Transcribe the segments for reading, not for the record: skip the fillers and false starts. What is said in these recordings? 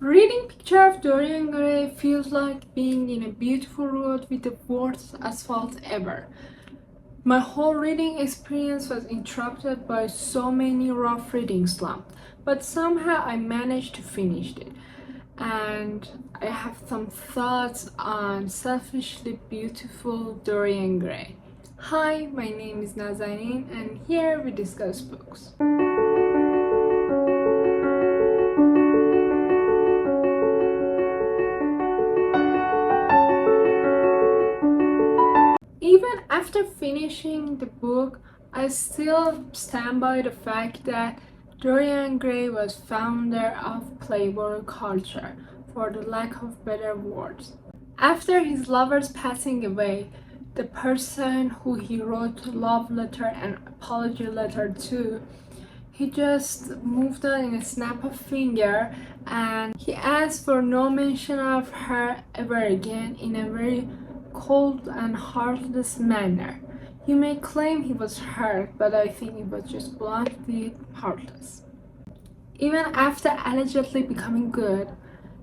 Reading Picture of Dorian Gray feels like being in a beautiful road with the worst asphalt ever. My whole reading experience was interrupted by so many rough reading slumps, but somehow I managed to finish it. And I have some thoughts on Selfishly Beautiful Dorian Gray. Hi, my name is Nazanin, and here we discuss books. Even after finishing the book, I still stand by the fact that Dorian Gray was founder of Playboy culture, for the lack of better words. After his lover's passing away, the person who he wrote love letter and apology letter to, he just moved on in a snap of finger, and he asked for no mention of her ever again in a very cold and heartless manner. You may claim he was hurt, but I think it was just bluntly heartless. Even after allegedly becoming good,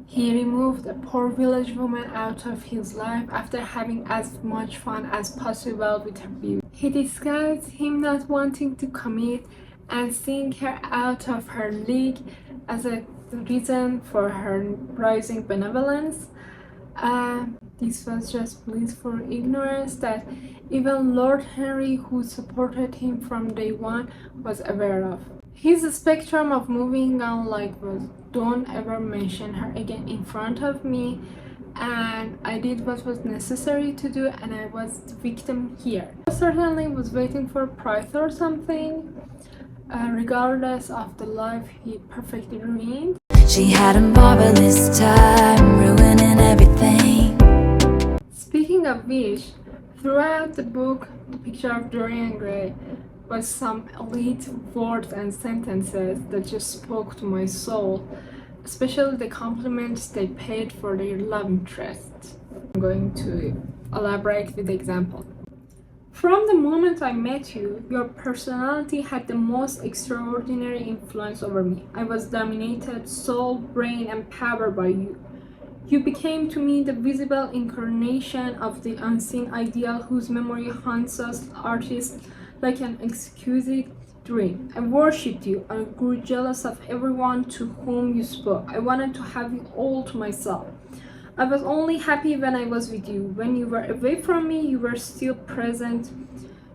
he removed a poor village woman out of his life after having as much fun as possible with her beauty. He disguised him not wanting to commit and seeing her out of her league as a reason for her rising benevolence. This was just blissful ignorance that even Lord Henry, who supported him from day one, was aware of. His spectrum of moving on was don't ever mention her again in front of me, and I did what was necessary to do, and I was the victim here. I certainly was waiting for a prize or something, regardless of the life he perfectly ruined. She had a marvelous time ruining everything. Speaking of which, throughout the book, The Picture of Dorian Gray was some elite words and sentences that just spoke to my soul, especially the compliments they paid for their love interest. I'm going to elaborate with example. From the moment I met you, your personality had the most extraordinary influence over me. I was dominated soul, brain, and power by you. You became to me the visible incarnation of the unseen ideal whose memory haunts us artists like an exquisite dream. I worshipped you. I grew jealous of everyone to whom you spoke. I wanted to have you all to myself. I was only happy when I was with you. When you were away from me, you were still present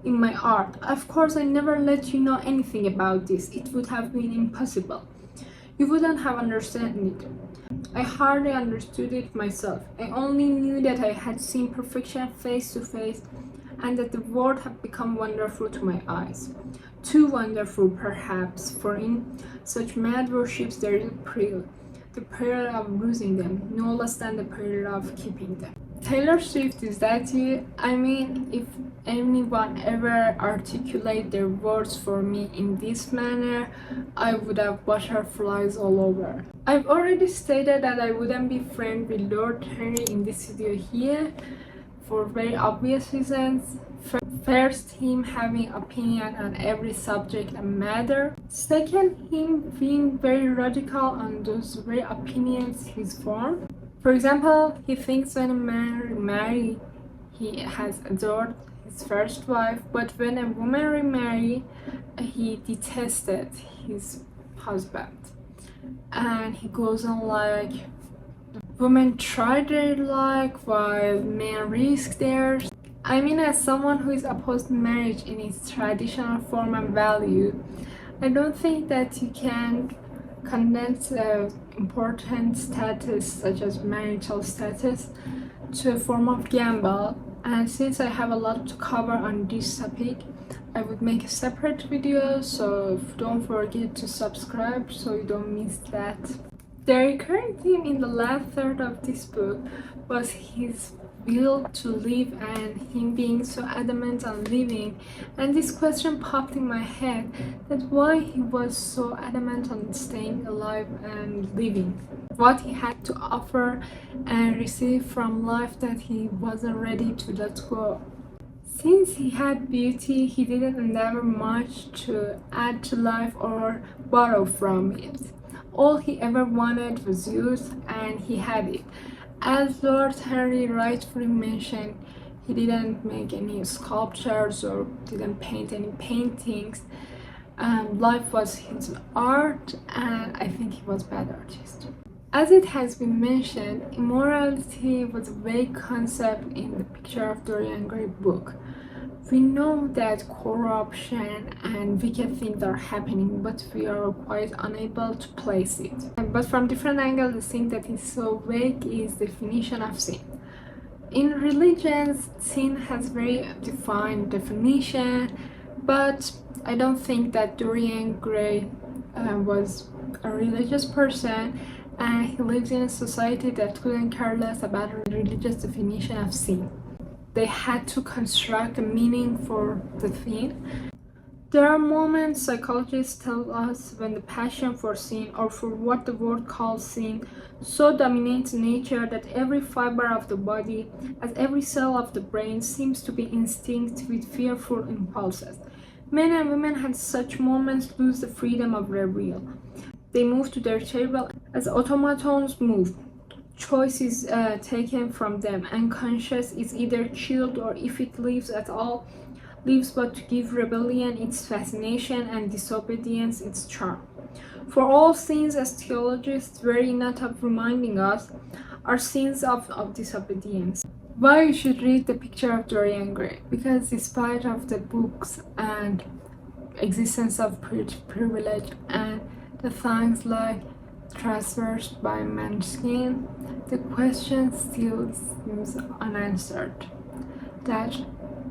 in my art. Of course, I never let you know anything about this. It would have been impossible. You wouldn't have understood it. I hardly understood it myself. I only knew that I had seen perfection face to face, and that the world had become wonderful to my eyes. Too wonderful, perhaps, for in such mad worships there is a peril. The peril of losing them, no less than the peril of keeping them. Taylor Swift, is that you? I mean, if anyone ever articulate their words for me in this manner, I would have butterflies all over. I've already stated that I wouldn't be friends with Lord Henry in this video here for very obvious reasons. First, him having opinion on every subject and matter. Second, him being very radical on those very opinions he's formed. For example, he thinks when a man remarries, he has adored his first wife, but when a woman remarries, he detested his husband. And he goes on like, women try their luck while men risk theirs. I mean, as someone who is opposed to marriage in its traditional form and value, I don't think that you can condense important status such as marital status to a form of gamble. And since I have a lot to cover on this topic, I would make a separate video, so don't forget to subscribe so you don't miss that. The recurring theme in the last third of this book was his will to live and him being so adamant on living, and this question popped in my head, that why he was so adamant on staying alive and living, what he had to offer and receive from life that he wasn't ready to let go. Since he had beauty, he didn't endeavor much to add to life or borrow from it. All he ever wanted was youth, and he had it. As Lord Henry rightfully mentioned, he didn't make any sculptures or didn't paint any paintings. Life was his art, and I think he was a bad artist. As it has been mentioned, immorality was a vague concept in the Picture of Dorian Gray book. We know that corruption and wicked things are happening, but we are quite unable to place it. But from different angles, the thing that is so vague is the definition of sin. In religions, sin has very defined definition, but I don't think that Dorian Gray was a religious person, and he lives in a society that couldn't care less about a religious definition of sin. They had to construct a meaning for the thing. There are moments psychologists tell us when the passion for sin, or for what the world calls sin, so dominates nature that every fiber of the body, as every cell of the brain, seems to be instinct with fearful impulses. Men and women at such moments lose the freedom of their will. They move to their table as automatons move. Choice is taken from them, and conscience is either chilled, or if it lives at all, lives but to give rebellion its fascination and disobedience its charm. For all sins, as theologists weary not of reminding us, are sins of disobedience. Why you should read The Picture of Dorian Gray? Because despite of the books and existence of privilege and the things like traversed by man's skin, the question still seems unanswered. That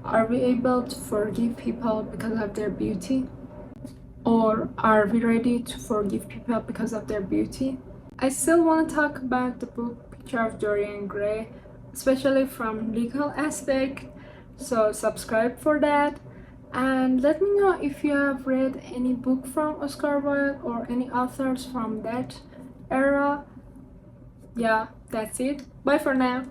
are we able to forgive people because of their beauty? Or are we ready to forgive people because of their beauty? I still want to talk about the book Picture of Dorian Gray, especially from legal aspect, so subscribe for that. And let me know if you have read any book from Oscar Wilde or any authors from that era. Yeah, that's it. Bye for now.